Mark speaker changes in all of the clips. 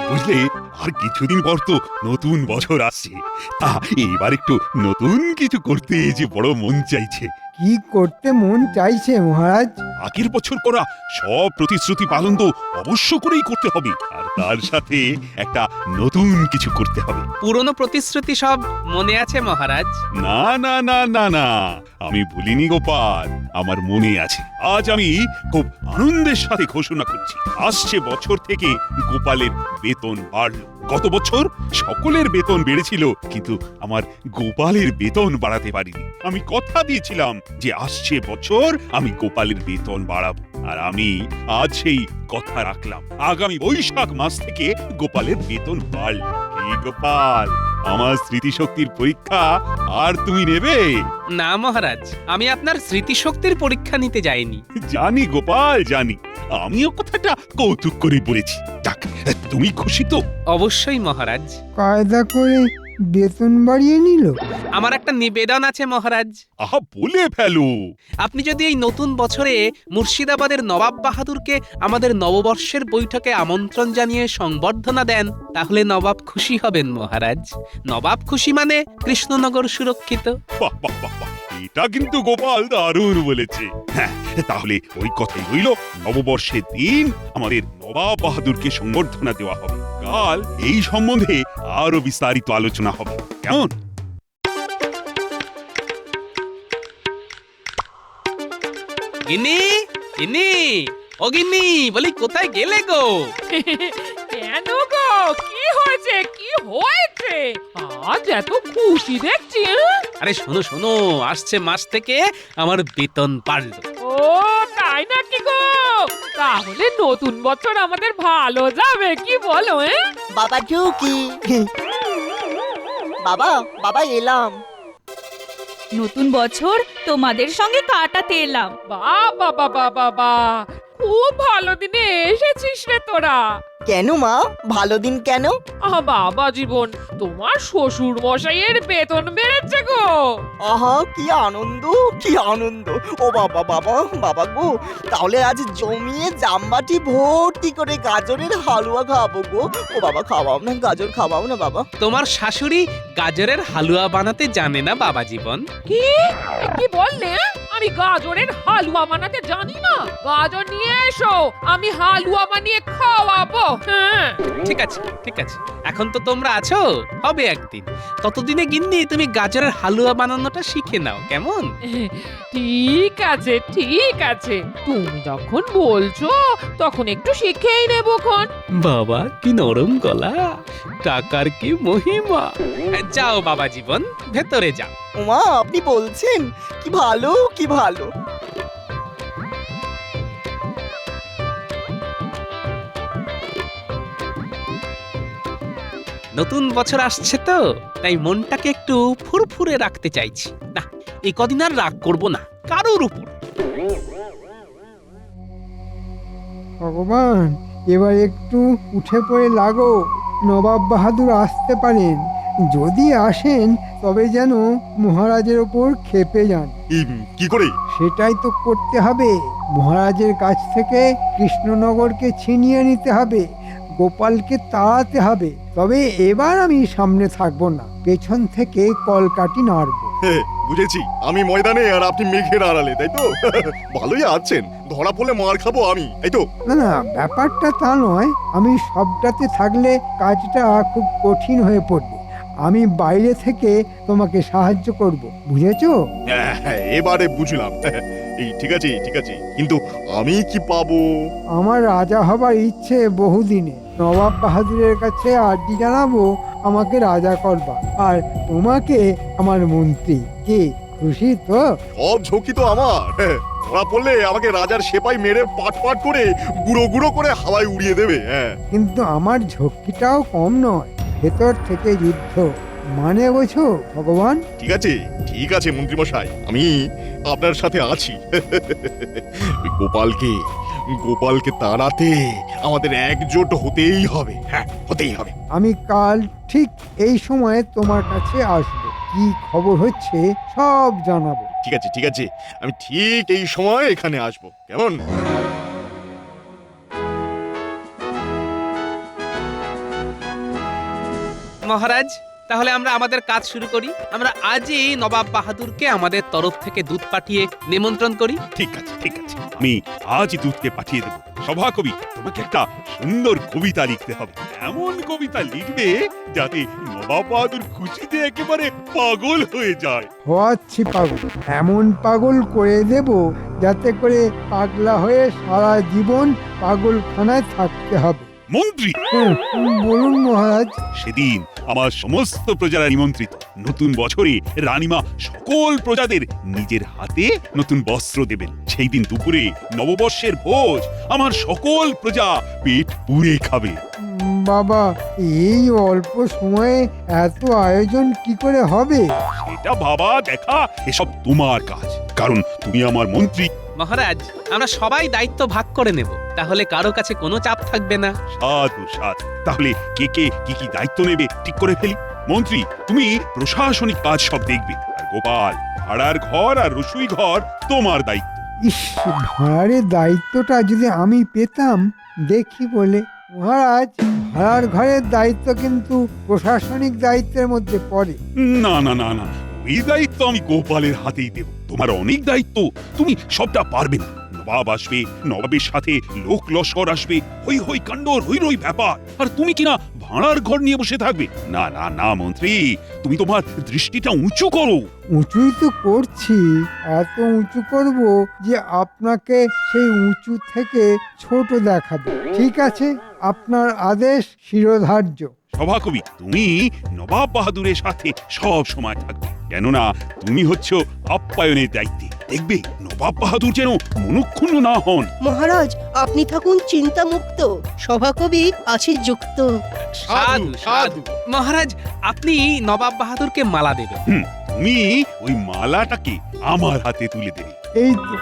Speaker 1: বুঝলে, আর কিছুদিন পর তো নতুন বছর আসছে। তা এবার একটু নতুন কিছু করতে যে বড় মন চাইছে।
Speaker 2: কি করতে মন চাইছে মহারাজ?
Speaker 1: আগের বছর করা সব প্রতিশ্রুতি পালন তো অবশ্য করেই করতে হবে, আর তার সাথে একটা নতুন কিছু করতে হবে।
Speaker 3: পুরনো প্রতিশ্রুতি সব মনে আছে মহারাজ?
Speaker 1: না না না না না, আমি ভুলিনি গোপাল, আমার মনে আছে। আজ আমি খুব আনন্দের সাথে ঘোষণা করছি, আসছে বছর থেকে গোপালের বেতন বাড়লো। গত বছর সকলের বেতন বেড়েছিল, কিন্তু আমার গোপালের বেতন বাড়াতে পারিনি। আমি কথা দিয়েছিলাম যে আসছে বছর আমি গোপালের বেতন বাড়াবো, আর আমি আজ সেই কথা রাখলাম। আগামী বৈশাখ মাস থেকে গোপালের বেতন বাড়ল। কি গোপাল, আমার স্মৃতিশক্তির পরীক্ষা আর তুমি নেবে?
Speaker 3: না মহারাজ, আমি আপনার স্মৃতিশক্তির পরীক্ষা নিতে যাইনি।
Speaker 1: জানি গোপাল, জানি। আমিও কথাটা কৌতুক করে বলেছি। যাক, তুমি খুশি তো?
Speaker 3: অবশ্যই মহারাজ।
Speaker 2: কায়দা করে বেতন বাড়িয়ে নিল।
Speaker 3: আমার একটা নিবেদন আছে মহারাজ।
Speaker 1: আহা, বলে ফেলো।
Speaker 3: আপনি যদি এই নতুন বছরে মুর্শিদাবাদের নবাব বাহাদুরকে আমাদের নববর্ষের বৈঠকে আমন্ত্রণ জানিয়ে সংবর্ধনা দেন, তাহলে নবাব খুশি হবেন মহারাজ। নবাব খুশি মানে কৃষ্ণনগর সুরক্ষিত।
Speaker 1: বাহ বাহ বাহ বাহ, এটা কিন্তু গোপাল দারুণ বলেছে। হ্যাঁ, তাহলে ওই কথাই রইল। নববর্ষের দিন আমাদের নবাব বাহাদুরকে সংবর্ধনা দেওয়া হবে। কাল এই সম্বন্ধে আরো বিস্তারিত আলোচনা হবে, কেমন?
Speaker 3: গিন্নি, গিন্নি, ও গিন্নি, বলি কোথায় গেলে গো?
Speaker 4: কেন গো, কি হয়েছে? কি হয়েছে আজ এত খুশি দেখছি?
Speaker 3: আরে শোনো শোনো, আসছে মাস থেকে আমার বেতন বাড়লো।
Speaker 4: ও তাই নাকি গো? তাহলে নতুন বছর আমাদের ভালো যাবে, কি বলো?
Speaker 5: বাবা ঢুকি। বাবা বাবা এলাম।
Speaker 6: নতুন বছর তোমাদের সঙ্গে কাটাতে এলাম।
Speaker 4: বাবা বাবা বাবা, খুব ভালো দিনে এসেছিস রে তোরা।
Speaker 5: কেন মা, ভালো দিন কেন?
Speaker 4: বাবা জীবন, তোমার শ্বশুর মশাইয়ের বেতন বেড়েছে গো।
Speaker 5: আহা, কি আনন্দ, কি আনন্দ। ও বাবা বাবা বাবা গো, তাহলে আজ জমিয়ে জামবাটি ভর্তি করে গাজরের হালুয়া খাবো গো। ও বাবা, খাওয়াও না, গাজর খাওয়াও না বাবা।
Speaker 3: তোমার শাশুড়ি গাজরের হালুয়া বানাতে জানে না বাবা জীবন।
Speaker 4: কি কি বললে? আমি গাজরের হালুয়া বানাতে জানি না? গাজর নিয়ে এসো, আমি হালুয়া বানিয়ে খাওয়াবো। হ্যাঁ
Speaker 3: ঠিক আছে ঠিক আছে, এখন তো তোমরা আছো, হবে একদিন। ততদিনে গিন্নি তুমি গাজরের হালুয়া বানানোটা শিখে নাও, কেমন?
Speaker 4: ঠিক আছে ঠিক আছে, তুমি যখন বলছো তখন একটু শিখেই নেবক্ষণ।
Speaker 3: বাবা কি নরম গলা, টাকার কি মহিমা। যাও বাবা জীবন, ভেতরে যাও।
Speaker 5: ওমা, আপনি বলছেন? কি ভালো, কি ভালো।
Speaker 3: নতুন বছর আসছে তো, তাই মনটাকে একটু ফুরফুরে রাখতে চাইছি। না, এই কদিন আর রাগ করব না কারোর উপর।
Speaker 2: ভগবান, এবার একটু উঠে পড়ে লাগো। নবাব বাহাদুর আসতে পারেন। যদি আসেন তবে যেন মহারাজের ওপর ক্ষেপে যান।
Speaker 1: কি করে?
Speaker 2: সেটাই তো করতে হবে। মহারাজের কাছ থেকে কৃষ্ণনগরকে ছিনিয়ে নিতে হবে, গোপালকে তাড়াতে হবে। তবে এবার আমি সামনে থাকবো না, পেছন থেকে কলকাঠি নাড়বো।
Speaker 7: বুঝেছি, আমি ময়দানে আর আপনি মেঘের আড়ালে, তাই তো? ভালোই আছেন, ধরা পড়লে মার খাবো আমি, তাই তো?
Speaker 2: না না, ব্যাপারটা তা নয়। আমি সবটাতে থাকলে কাজটা খুব কঠিন হয়ে পড়বে। আমি বাইরে থেকে তোমাকে সাহায্য করব, বুঝেছো?
Speaker 7: এবারে বুঝলাম। এই ঠিক আছে ঠিক আছে, কিন্তু আমি কি পাবো?
Speaker 2: আমার রাজা হবার ইচ্ছে বহুদিনে। নবাব বাহাদুরের কাছে আর্জি জানাবো আমাকে রাজা করবা, আর তোমাকে আমার মন্ত্রী। কি খুশি তো?
Speaker 7: সব ঝুঁকি তো আমার। ধরা পড়লে আমাকে রাজার সেপাই মেরে পাট পাট করে গুঁড়ো গুঁড়ো করে হাওয়ায় উড়িয়ে দেবে। হ্যাঁ,
Speaker 2: কিন্তু আমার ঝক্কিটাও কম নয়। ভেতর থেকে যুদ্ধ, মানে বোঝো ভগবান?
Speaker 7: ঠিক আছে মন্ত্রীমশাই, আমি আপনার সাথে আছি। ওই গোপালকে তাড়াতে আমাদের একজোট হতেই হবে। হ্যাঁ, হতেই হবে।
Speaker 2: আমি কাল ঠিক এই সময়ে তোমার কাছে আসবো। কি খবর হচ্ছে সব জানাবো।
Speaker 7: ঠিক আছে, আমি ঠিক এই সময় এখানে আসবো, কেমন?
Speaker 3: মহারাজ, তাহলে আমরা আমাদের কাজ শুরু করি। আমরা আজই নবাব বাহাদুরকে আমাদের তরফ থেকে দুধ পাঠিয়ে নিমন্ত্রণ করি।
Speaker 1: ঠিক আছে ঠিক আছে, আমি আজ দুধকে পাঠিয়ে দেবো। সভাকবি, তোমাকে একটা সুন্দর কবিতা লিখতে হবে। এমন কবিতা লিখবে যাতে নবাব বাহাদুর খুশিতে একেবারে পাগল হয়ে যায়।
Speaker 2: হওয়াচ্ছি পাগল, এমন পাগল করে দেব যাতে করে পাগলা হয়ে সারা জীবন পাগলখানায় থাকতে হবে।
Speaker 1: মন্ত্রী,
Speaker 2: বলুন মহারাজ।
Speaker 1: সেদিন আমার সমস্ত প্রজারা নিমন্ত্রিত। নতুন বছরে রানীমা সকল প্রজাদের নিজের হাতে নতুন বস্ত্র দেবেন। সেই দিন দুপুরে নববর্ষের ভোজ আমার সকল প্রজা পেট পুড়ে খাবে।
Speaker 2: বাবা, এই অল্প সময়ে এত আয়োজন কি করে হবে?
Speaker 1: এটা ভাবা দেখা এসব তোমার কাজ, কারণ তুমি আমার মন্ত্রী।
Speaker 3: মহারাজ, আমরা সবাই দায়িত্ব ভাগ করে নেব, তাহলে কারো কাছে কোনো চাপ থাকবে না।
Speaker 1: সাধু সাধু, তাহলে কে কে কি কি দায়িত্ব নেবে ঠিক করে ফেলি। মন্ত্রী, তুমি প্রশাসনিক কাজ সব দেখবে, আর গোপাল ভাড়ার ঘর আর রসুই ঘর তোমার দায়িত্ব।
Speaker 2: ইস, ভাড়ারের দায়িত্বটা যদি আমি পেতাম। দেখি বলে মহারাজ, ভাড়ার ঘরের দায়িত্ব কিন্তু প্রশাসনিক দায়িত্বের মধ্যে পড়ে।
Speaker 1: না না না না, ওই দায়িত্ব আমি গোপালের হাতেই দেব। তোমার অনেক দায়িত্ব, তুমি সবটা পারবে না। নবাব আসবে, নবাবের সাথে লোক লস্কর আসবে, হই হই কাণ্ড, রই রই ব্যাপার, আর তুমি কিনা ভাড়ার ঘর নিয়ে বসে থাকবে। না না না মন্ত্রী, তুমি তোমার দৃষ্টিটা উঁচু করো।
Speaker 2: উঁচুই তো করছি, এত উঁচু করব যে আপনাকে সেই উঁচু থেকে ছোট দেখাবে। ঠিক আছে, আপনার আদেশ শিরোধার্য।
Speaker 1: সভাকবি, তুমি নবাব বাহাদুরের সাথে সব সময় থাকবে, কেননা তুমি হচ্ছ আপ্যায়নের দায়িত্বে। দেখবে নবাব বাহাদুর যেন মনক্ষুণ্ণ না হন।
Speaker 8: মহারাজ, আপনি থাকুন চিন্তামুক্ত, সভাকবি আছি যুক্ত।
Speaker 3: সাধু সাধু। মহারাজ, আপনি নবাব বাহাদুরকে মালা দেবেন।
Speaker 1: তুমি ওই মালাটাকে আমার হাতে তুলে দেবে।
Speaker 2: এই তো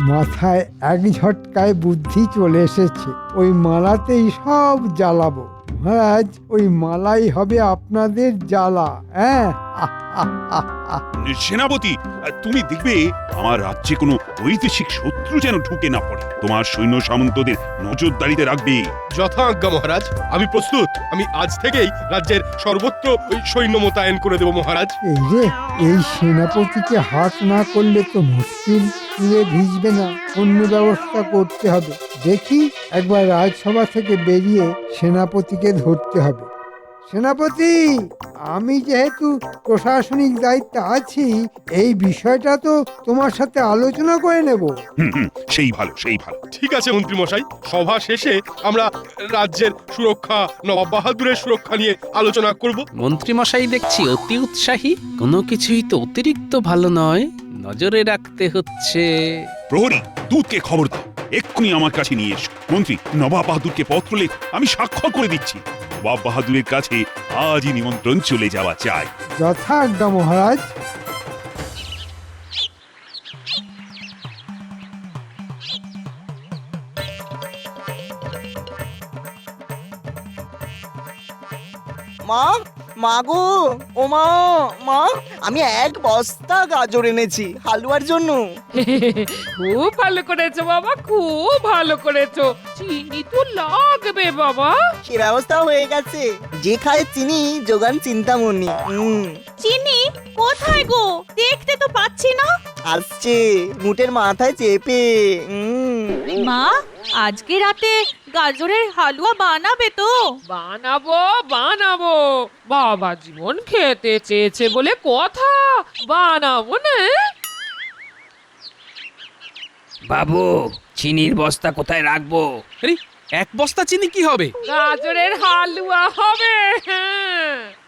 Speaker 2: মাথায় এক ঝটকায় বুদ্ধি চলে এসেছে। ওই মালাতেই সব জ্বালাবো। মহারাজ, ওই মালাই হবে আপনাদের জ্বালা। হ্যাঁ,
Speaker 1: সেনাপতি, তুমি দেখবে আমার রাজ্যে কোনো বৈদেশিক শত্রু যেন ঢুকে না পড়ে। তোমার সৈন্য সামন্তদের নজরদারিতে রাখবে।
Speaker 9: যথাজ্ঞা মহারাজ, আমি প্রস্তুত। আমি আজ থেকেই রাজ্যের সর্বত্র ওই সৈন্য মোতায়েন করে দেব মহারাজ।
Speaker 2: এই রে, এই সেনাপতিকে হাত না করলে তো মুশকিল। চুলে ভিজবে না, অন্য ব্যবস্থা করতে হবে। দেখি, একবার রাজসভা থেকে বেরিয়ে সেনাপতিকে ধরতে হবে। সেনাপতি, আমি যেহেতু প্রশাসনিক দায়িত্বে আছি, এই বিষয়টা তো তোমার সাথে আলোচনা করে নেব।
Speaker 1: সেই ভালো সেই ভালো।
Speaker 9: ঠিক আছে মন্ত্রী মশাই, সভা শেষে আমরা রাজ্যের সুরক্ষা, নবাব বাহাদুরের সুরক্ষা নিয়ে আলোচনা করব।
Speaker 3: মন্ত্রী মশাই দেখছি অতি উৎসাহী। কোনো কিছুই তো অতিরিক্ত ভালো নয়, নজরে রাখতে হচ্ছে।
Speaker 1: প্রহরী, দুধকে খবর দাও, এক্ষুনি আমার কাছে নিয়ে এসো। মন্ত্রী, নবাব বাহাদুরকে পত্র লেখ, আমি স্বাক্ষর করে দিচ্ছি। নবাব বাহাদুরের কাছে আজই নিমন্ত্রণ চলে যাওয়া চাই।
Speaker 2: যথাজ্ঞা মহারাজ।
Speaker 5: মা, মা গো, ও মা, মা, আমি এক বস্তা গাজর এনেছি হালুয়ার জন্য।
Speaker 4: খুব ভালো করেছো বাবা, খুব ভালো করেছো। চিনি তো লাগবে বাবা।
Speaker 5: সে ব্যবস্থা হয়ে গেছে। যে খায় চিনি যোগান চিন্তামণি।
Speaker 6: চিনি কোথায় গো? দেখতে তো পাচ্ছি না।
Speaker 5: আসছে মুটের মাথায় চেপে।
Speaker 6: মা, আজকে রাতে গাজরের হালুয়া বানাবে তো?
Speaker 4: বানাবো বানাবো, বাবা জীবন খেতে চেয়েছে বলে কথা। বানাবো না।
Speaker 10: বাবু, চিনির বস্তা কোথায় রাখবো?
Speaker 3: আরে, এক বস্তা চিনি কি হবে?
Speaker 4: গাজরের হালুয়া হবে।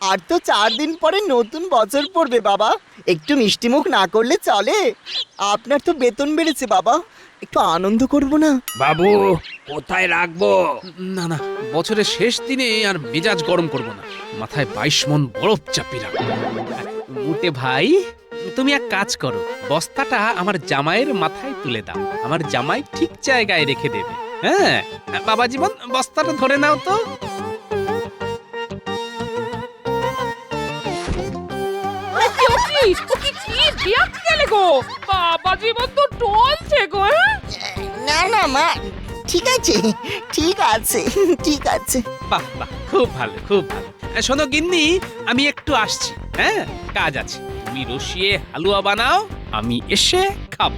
Speaker 5: আর তো 4 দিন পরে নতুন বছর পড়বে বাবা, একটু মিষ্টিমুখ না করলে চলে? আপনার তো বেতন বেড়েছে বাবা, একটু আনন্দ করব না?
Speaker 10: বাবু, কোথায় রাখবো?
Speaker 3: না না, বছরের শেষ দিনে আর মেজাজ গরম করব না। মাথায় 22 মণ বরফ চাপি রাখবো। মুটে ভাই, তুমি এক কাজ করো, বস্তাটা আমার জামাইয়ের মাথায় তুলে দাও। আমার জামাই ঠিক জায়গায় রেখে দেবে। হ্যাঁ বাবা জীবন, বস্তাটা ধরে নাও তো।
Speaker 4: বাবা জীবন তো টলছে গো।
Speaker 5: না না মা, ঠিক আছে ঠিক আছে ঠিক আছে।
Speaker 3: বাহ বাহ, খুব ভালো খুব ভালো। শোনো গিন্নি, আমি একটু আসছি। হ্যাঁ, কাজ আছে। তুমি রসিয়ে হালুয়া বানাও, আমি এসে খাবো।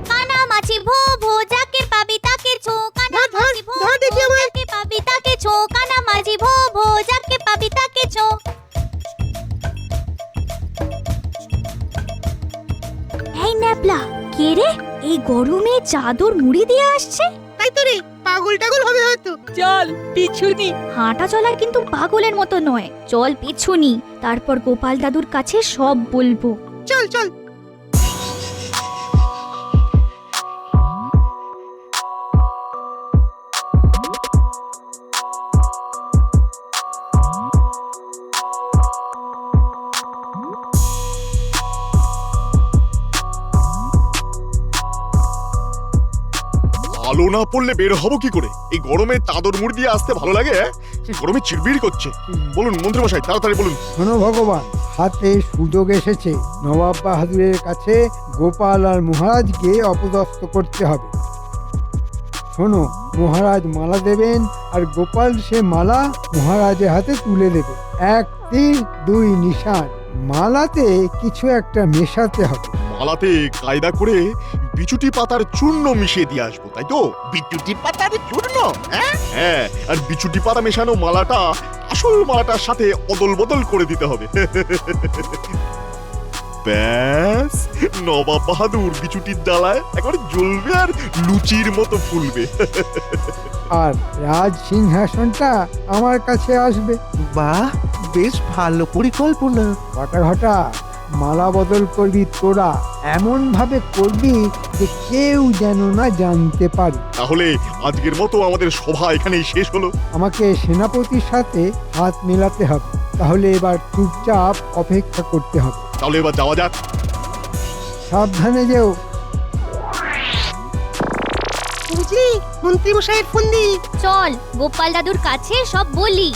Speaker 6: কানা মাছি ভো ভো, যাকে পাবি তাকে ছো। কানা মাছি ভো ভো, যাকে পাবি তাকে ছো। কানা মাছি ভো ভো, যাকে পাবি তাকে ছো। এই ন্যাপলা, কে রে? এই গরমে চাদর মুড়ি দিয়ে আসছে।
Speaker 8: তাই তো রে, পাগল টাগল হবে হয়তো। চল পিছুনি।
Speaker 6: হাঁটা চলা কিন্তু পাগলের মতো নয়। চল পিছুনি, তারপর গোপাল দাদুর কাছে সব বলবো।
Speaker 8: চল চল।
Speaker 7: আলো না পড়লে বের হবো কি করে? এই গরমে চাদর মুড়ি দিয়ে আসতে ভালো লাগে? গরমে চিড়বিড় করছে। বলুন মন্ত্রীমশাই, তাড়াতাড়ি বলুন।
Speaker 2: শোনো ভগবান, হাতে সুযোগ এসেছে। নবাব বাহাদুরের কাছে গোপাল আর মহারাজকে অপদস্থ করতে হবে। শোনো, মহারাজ মালা দেবেন আর গোপাল সে মালা মহারাজের হাতে তুলে দেবে। 1 তীর 2 নিশান। মালাতে কিছু একটা মেশাতে হবে।
Speaker 7: মালাতে কায়দা করে বিচুটি পাতার চূর্ণ মিশিয়ে দিয়ে আসবো, তাই তো?
Speaker 5: বিদ্যুতি পাতার চূর্ণ?
Speaker 7: হ্যাঁ, আর বিচুটি পাতা মেশানো মালাটা আসল মালাটার সাথে অদল বদল করে দিতে হবে। ব্যাস, নবাব বাহাদুর বিচুটির জ্বালায় একবার জ্বলবে আর লুচির মতো ফুলবে।
Speaker 2: আর রাজ সিংহাসনটা আমার কাছে আসবে।
Speaker 5: বাহ, বেশ ভালো পরিকল্পনা।
Speaker 2: ঘটা ঘটা, মালা বদল করবি তোরা। এমন ভাবে করবি যে কেউ যেন না জানতে পারে।
Speaker 7: তাহলে আজকের মতো আমাদের সভা এখানেই শেষ হলো।
Speaker 2: আমাকে সেনাপতির সাথে হাত মেলাতে হবে। তাহলে এবার চুপচাপ অপেক্ষা করতে হবে।
Speaker 7: তাহলে এবার যাওয়া যাক।
Speaker 2: সাবধানে যেও।
Speaker 8: বুঝলি, মন্ত্রী মশাইয়ের ফোন দি।
Speaker 6: চল গোপাল দাদুর কাছে সব বলি।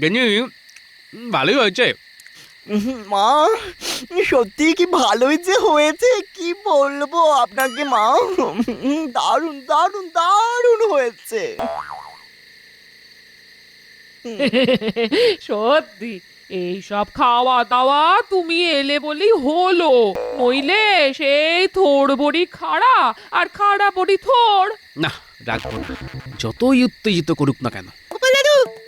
Speaker 3: গিন্নি, ভালোই হয়েছে।
Speaker 5: মা, সত্যি কি ভালোই যে হয়েছে, কি বলবো আপনাকে মা। দারুণ দারুণ দারুণ হয়েছে।
Speaker 4: সত্যি এই সব খাওয়া দাওয়া তুমি এলে বলেই হলো, নইলে সেই থোড় বড়ি খাড়া আর খাড়া বড়ি থোড়।
Speaker 3: না, রাখবো না, যতই উত্তেজিত করুক না কেন।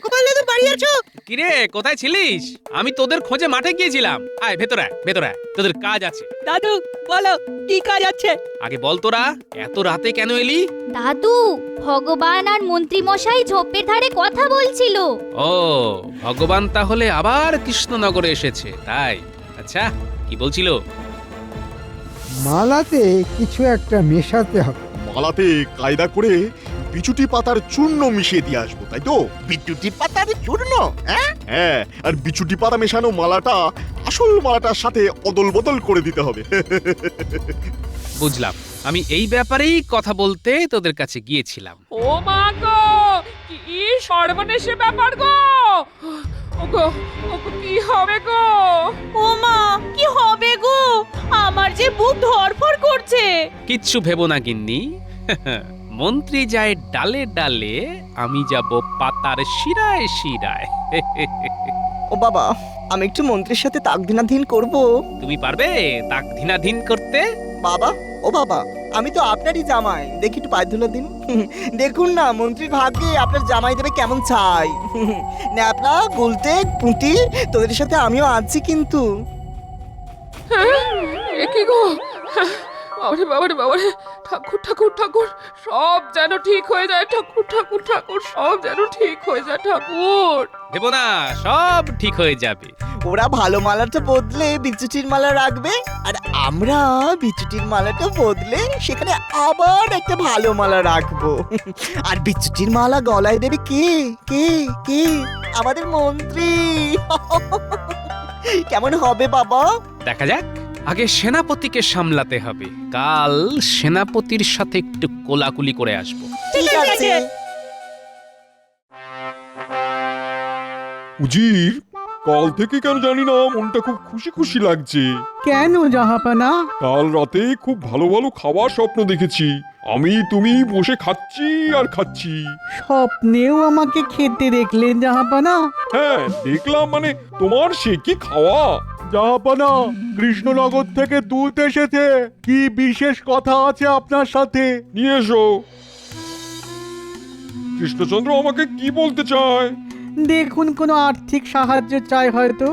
Speaker 8: গোপাল দাদু বাড়ি আছো?
Speaker 3: কিরে, কোথায় ছিলিস? আমি তোদের খোঁজে মাঠে গিয়েছিলাম। আয় ভেতরে আয়, ভেতরে আয়, তোদের কাজ আছে।
Speaker 8: দাদু বলো, কি কাজ আছে?
Speaker 3: আগে বল, তোরা এত রাতে কেন এলি?
Speaker 6: দাদু, ভগবান আর মন্ত্রী মশাই ঝোপের ধারে কথা বলছিল।
Speaker 3: ও, ভগবান তাহলে আবার কৃষ্ণনগরে এসেছে, তাই? আচ্ছা, কি বলছিল?
Speaker 2: মালাতে কিছু একটা মেশাতে হবে।
Speaker 7: মালাতে কায়দা করে বিচুটি পাতার চূর্ণ মিশিয়ে দিয়ে আসবো, তাই তো?
Speaker 5: বিদ্যুতি পাতার চূর্ণ?
Speaker 7: হ্যাঁ, আর বিচুটি পাতা মেশানো মালাটা আসল মালাটার সাথে অদল বদল করে দিতে হবে।
Speaker 3: বুঝলাম, আমি এই ব্যাপারেই কথা বলতে তোদের কাছে গিয়েছিলাম।
Speaker 4: ও মা গো, কি সর্বনেশে ব্যাপার গো! ওগো, ওগো, কি হবে গো?
Speaker 6: ও মা, কি হবে গো? আমার যে বুক ধড়ফড় করছে।
Speaker 3: কিচ্ছু ভেবো না গিন্নি। মন্ত্রী যায় ডালে ডালে, আমি যাব পাতার শিরায় শিরায়।
Speaker 5: ও বাবা, আমি একটু মন্ত্রীর সাথে তাকদিনাধীন করব।
Speaker 3: তুমি পারবে তাক ধিনাধীন করতে?
Speaker 5: বাবা, ও বাবা, আমি তো আপনারই জামাই, দেখি একটু পায়ে ধুলো দিন। দেখুন না, মন্ত্রীর ভাগ্যে আপনার জামাই দেবে কেমন চাই। ন্যাপলা, গুলতে, পুঁটি, তোদের সাথে আমিও আছি কিন্তু।
Speaker 4: এ কি গো? বাবারে বাবারে বাবারে, ঠাকুর ঠাকুর ঠাকুর, সব যেন ঠিক হয়ে যায়। ঠাকুর ঠাকুর ঠাকুর, সব যেন ঠিক হয়ে যায়। ঠাকুর,
Speaker 3: ভেবো না, সব ঠিক হয়ে যাবে।
Speaker 5: ওরা ভালো মালাটা বদলে বিচুটির মালা রাখবে, আর আমরা বিচুটির মালাটা বদলে সেখানে আবার একটা ভালো মালা রাখবো। আর বিচুটির মালা গলায় দেবে কে? কে? কে? আমাদের মন্ত্রী। কেমন হবে বাবা?
Speaker 3: দেখা যাক, আগে সেনাপতিকে সামলাতে হবে। কাল সেনাপতির সাথে একটু কোলাকুলি করে আসবো।
Speaker 5: ঠিক আছে।
Speaker 7: উজির,
Speaker 9: কাল থেকে কেন জানি না মনটা খুব খুশি খুশি লাগছে।
Speaker 2: কেন জাহাপানা?
Speaker 9: কাল রাতে খুব ভালো ভালো খাবার স্বপ্ন দেখেছি। আমি তুমি বসে খাচ্ছি আর খাচ্ছি।
Speaker 2: স্বপ্নেও আমাকে খেতে দেখলেন জাহাপানা?
Speaker 9: হ্যাঁ দেখলাম, মানে তোমার সে কি খাওয়া।
Speaker 11: জাহাপানা, কৃষ্ণনগর থেকে দুধ এসেছে। কি বিশেষ কথা আছে আপনার সাথে?
Speaker 9: নিয়ে এসো। কৃষ্ণচন্দ্র আমাকে কি বলতে চায়?
Speaker 2: দেখুন, কোনো আর্থিক সাহায্য চাই হয়তো।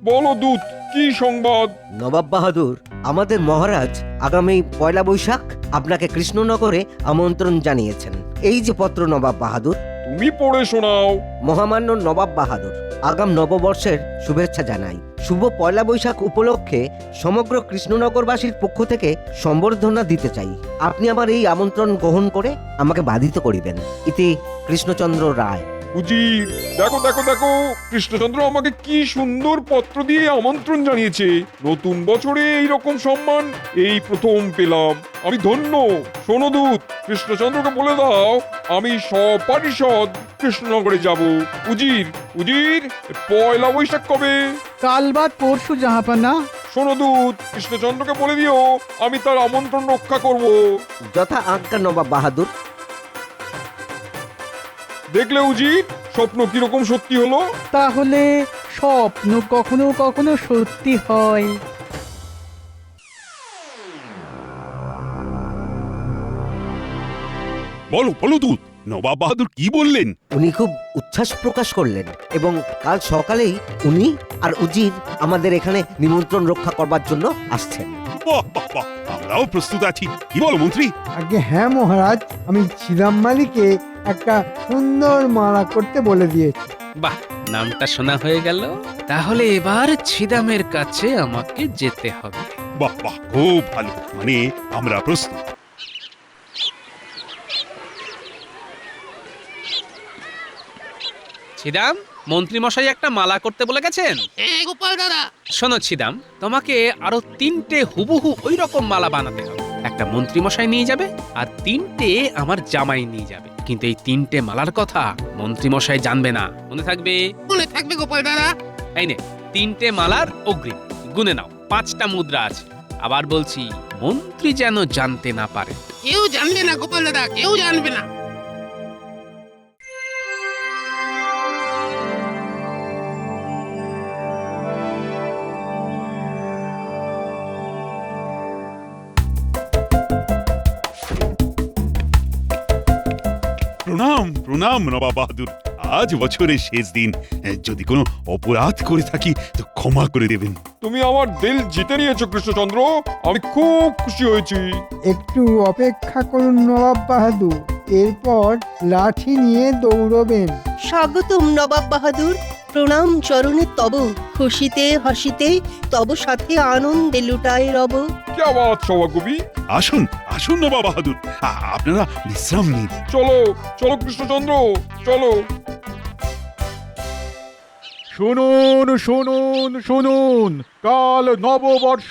Speaker 9: বলো দূত, কি সংবাদ?
Speaker 5: নবাব বাহাদুর, আমাদের মহারাজ আগামী পয়লা বৈশাখ আপনাকে কৃষ্ণনগরে আমন্ত্রণ জানিয়েছেন। এই যে পত্র নবাব বাহাদুর।
Speaker 9: তুমি পড়ে শোনাও।
Speaker 5: মহামান্য নবাব বাহাদুর, আগাম নববর্ষের শুভেচ্ছা জানাই। শুভ পয়লা বৈশাখ উপলক্ষে সমগ্র কৃষ্ণনগরবাসীর পক্ষ থেকে সম্বর্ধনা দিতে চাই। আপনি আমার এই আমন্ত্রণ গ্রহণ করে আমাকে বাধিত করিবেন। ইতি কৃষ্ণচন্দ্র রায়।
Speaker 9: উজির, দেখো দেখো দেখো, কৃষ্ণচন্দ্র আমাকে কি সুন্দর পত্র দিয়ে আমন্ত্রণ জানিয়েছে। নতুন বছরে এই রকম সম্মান এই প্রথম পেলাম। আমি ধন্য। শোনো দূত, কৃষ্ণচন্দ্রকে বলে দাও আমি সপরিষদ কৃষ্ণনগরে যাব। উজির, উজির, পয়লা বৈশাখ কবে?
Speaker 2: কাল বাদ পরশু জাহাপানা।
Speaker 9: শোনো দূত, কৃষ্ণচন্দ্রকে বলে দিও আমি তার আমন্ত্রণ রক্ষা করব।
Speaker 5: যথা আজ্ঞা নবাব বাহাদুর।
Speaker 9: দেখলে উজির, স্বপ্ন কিরকম সত্যি হলো।
Speaker 2: তাহলে স্বপ্ন কখনো কখনো সত্যি হয়।
Speaker 1: বলো বলো দূত, নবাব বাহাদুর কি বললেন?
Speaker 5: উনি খুব উচ্ছ্বাস প্রকাশ করলেন এবং কাল সকালেই উনি আর উজির আমাদের এখানে নিমন্ত্রণ রক্ষা করবার জন্য আসছেন।
Speaker 1: বাহ বাহ বাহ, আমরাও প্রস্তুত আছি। কি বলো মন্ত্রী?
Speaker 2: আগে হ্যাঁ মহারাজ, আমি ছিদাম মালিকে একটা সুন্দর মালা করতে বলে দিয়েছি।
Speaker 3: বাহ, নামটা শোনা হয়ে গেল। তাহলে এবার ছিদামের কাছে আমাকে যেতে হবে।
Speaker 1: বাহ বাহ, খুব ভালো, মানে আমরা প্রস্তুত।
Speaker 3: ছিদাম, মন্ত্রী মশাই একটা মালা করতে বলে গেছেন।
Speaker 10: গোপাল দাদা,
Speaker 3: শোনো ছিদাম, তোমাকে আরো 3টে হুবহু ওই রকম মালা বানাতে হবে। একটা মন্ত্রী মশাই নিয়ে যাবে আর 3টে আমার জামাই নিয়ে যাবে। কিন্তু এই 3টে মালার কথা মন্ত্রী মশাই জানবে না, মনে থাকবে?
Speaker 10: মনে থাকবে গোপাল দাদা।
Speaker 3: এই নে 3টে মালার অগ্রিম, গুনে নাও। 5টা মুদ্রা আছে। আবার বলছি, মন্ত্রী যেন জানতে না পারে।
Speaker 10: কেউ জানবে না গোপাল দাদা, কেউ জানবে না।
Speaker 1: প্রণাম প্রণাম নবাব বাহাদুর। আজ বছরের শেষ দিন, যদি কোনো অপরাধ করে থাকি তো ক্ষমা করে দেবেন।
Speaker 9: তুমি আমার দিল জিতে নিয়েছো কৃষ্ণচন্দ্র, আমি খুব খুশি হয়েছি।
Speaker 2: একটু অপেক্ষা করুন নবাব বাহাদুর, এরপর লাঠি নিয়ে দৌড়বেন।
Speaker 8: স্বাগতম নবাব বাহাদুর, প্রণাম চরণে তব। খুশিতে হাসিতে তব সাথে আনন্দে লুটায় রব।
Speaker 9: কে বাত সভাকবি?
Speaker 1: আসুন আসুন নবাব বাহাদুর, আপনারা বিশ্রাম নিন।
Speaker 9: চলো চলো কৃষ্ণচন্দ্র, চলো।
Speaker 11: শুনুন শুনুন শুনুন, কাল নববর্ষ।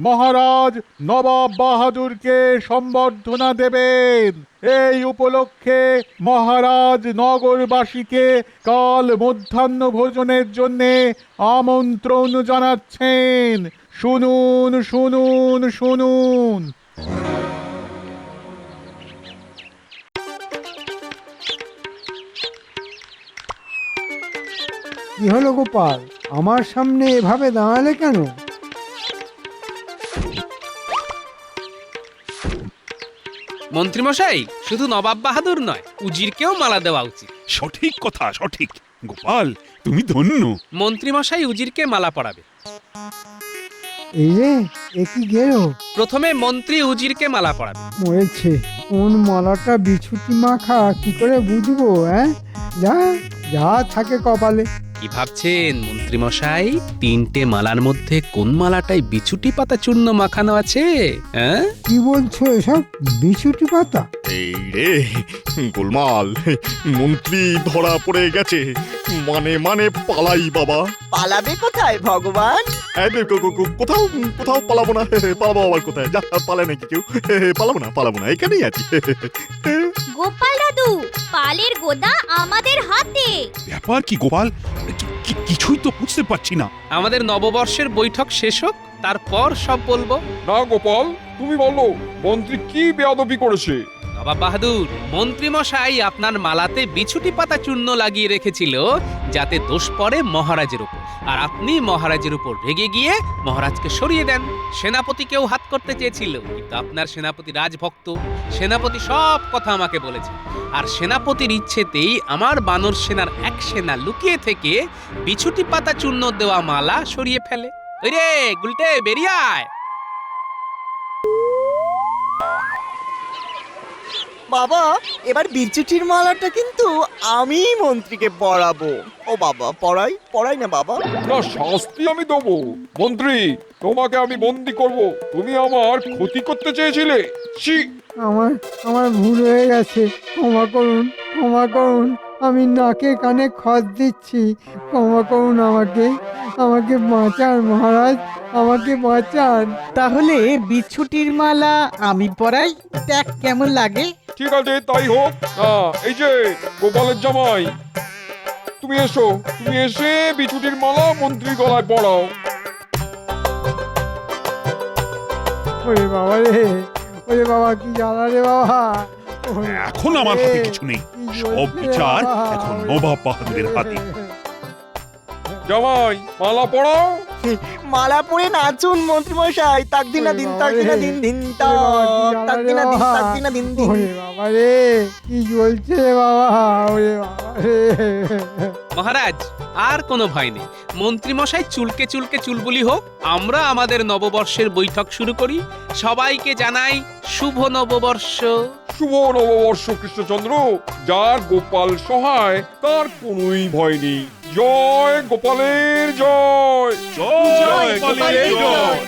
Speaker 11: মহারাজ নবাব বাহাদুরকে সম্বর্ধনা দেবেন। এই উপলক্ষে মহারাজ নগরবাসীকে কাল মধ্যাহ্ন ভোজনের জন্য আমন্ত্রণ জানাচ্ছেন। শুনুন শুনুন শুনুন।
Speaker 2: কি হলো গোপাল, আমার সামনে এভাবে দাঁড়ালে কেন?
Speaker 3: মন্ত্রী মশাই, শুধু নবাব বাহাদুর নয়, উজিরকেও মালা দেওয়া উচিত।
Speaker 1: সঠিক কথা, সঠিক। গোপাল, তুমি ধন্য।
Speaker 3: মন্ত্রী মশাই উজিরকে মালা পরাবে।
Speaker 2: এই রে, এ কি গেল?
Speaker 3: প্রথমে মন্ত্রী উজিরকে মালা পরাবে।
Speaker 2: মরেছে, কোন মালাটা বিছুটি মাখা কি করে বুঝবো? যা যা থাকে কপালে।
Speaker 3: কি ভাবছেন মন্ত্রী মশাই, 3টে মালার মধ্যে কোন মালাটায় বিছুটি পাতা চূর্ণ মাখানো আছে?
Speaker 2: কি বলছো এসব? বিছুটি পাতা?
Speaker 7: এই রে গোলমাল, মন্ত্রী ধরা পড়ে গেছে। মানে মানে পালাই বাবা।
Speaker 5: পালাবে কোথায় ভগবান?
Speaker 7: কোথাও কোথাও পালাবো না। পালাবো আবার কোথায়? যা পালে নাকি কেউ? পালাবো না, পালাবো না, এখানেই আছি।
Speaker 6: গোপাল দাদু পালের গোদা আমাদের হাতে।
Speaker 1: ব্যাপার কি গোপাল? কিছুই তো বুঝতে পারছি না।
Speaker 3: আমাদের নববর্ষের বৈঠক শেষ হোক, তারপর সব বলবো।
Speaker 9: না গোপাল, তুমি বলো মন্ত্রী কি বেয়াদবি করেছে?
Speaker 3: নবাব বাহাদুর, মন্ত্রী মশাই আপনার মালাতে বিছুটি পাতা চূর্ণ লাগিয়ে রেখেছিল যাতে দোষ পড়ে মহারাজের উপর, আর আপনি মহারাজের উপর রেগে গিয়ে মহারাজকে সরিয়ে দেন। সেনাপতিকেও হাত করতে চেয়েছিল, কিন্তু আপনার সেনাপতি রাজভক্ত, সেনাপতি সব কথা আমাকে বলেছে। আর সেনাপতির ইচ্ছেতেই আমার বানর সেনার এক সেনা লুকিয়ে থেকে বিছুটি পাতা চূর্ণ দেওয়া মালা সরিয়ে ফেলে। ওই রে গুলটে, বেরিয়ে আয়।
Speaker 5: বাবা, এবার বিচ্যুটির মালাটা কিন্তু আমি মন্ত্রীকে পরাবো। ও বাবা, পড়াই না বাবা।
Speaker 9: না, শাস্তি আমি দেবো। মন্ত্রী, তোমাকে আমি বন্দি করব। তুমি আমার ক্ষতি করতে চেয়েছিলে। ছি!
Speaker 2: আমার ভুল হয়ে গেছে, ক্ষমা করুন, ক্ষমা করুন। আমি নাকে কানে খত দিচ্ছি, ক্ষমা করুন আমাকে, আমাকে বাঁচান মহারাজ, আমাকে বাঁচান।
Speaker 12: তাহলে বিছুটির মালা আমি পরাই, দেখ কেমন লাগে।
Speaker 9: ঠিক আছে, তাই হোক। এই যে গোপালের জামাই, তুমি এসো, তুমি এসে বিছুটির মালা মন্ত্রী গলায় পড়াও।
Speaker 2: ওরে বাবা রে, ওরে বাবা, কি জ্বালা রে বাবা। ওরে,
Speaker 1: এখন আমার হাতে কিছু নেই,
Speaker 2: কি
Speaker 1: সব
Speaker 2: জ্বলছে রে
Speaker 1: বিচার
Speaker 2: বাবা,
Speaker 1: এখন
Speaker 2: ওরে
Speaker 1: নবাব বাহাদুরের হাতে।
Speaker 9: জামাই, মালা পড়াও।
Speaker 5: মালা পরে নাচুন মন্ত্রী মশাই। তাক দিনা দিন, তাক দিনা দিন দিন, তাক দিনা দিন, তাক দিনা দিন দিন।
Speaker 2: ওরে বাবা রে, কি জ্বলছে রে বাবা, ওরে বাবা রে।
Speaker 3: মহারাজ, আর কোনো ভয় নেই। মন্ত্রী মশাই চুলকে চুলকে চুলবুলি হোক, আমরা আমাদের নববর্ষের বৈঠক শুরু করি। সবাইকে জানাই শুভ নববর্ষ।
Speaker 9: শুভ নববর্ষ কৃষ্ণচন্দ্র। যার গোপাল সহায় তার কোনোই ভয় নেই। জয় গোপালের জয়।
Speaker 1: জয় গোপালের জয়।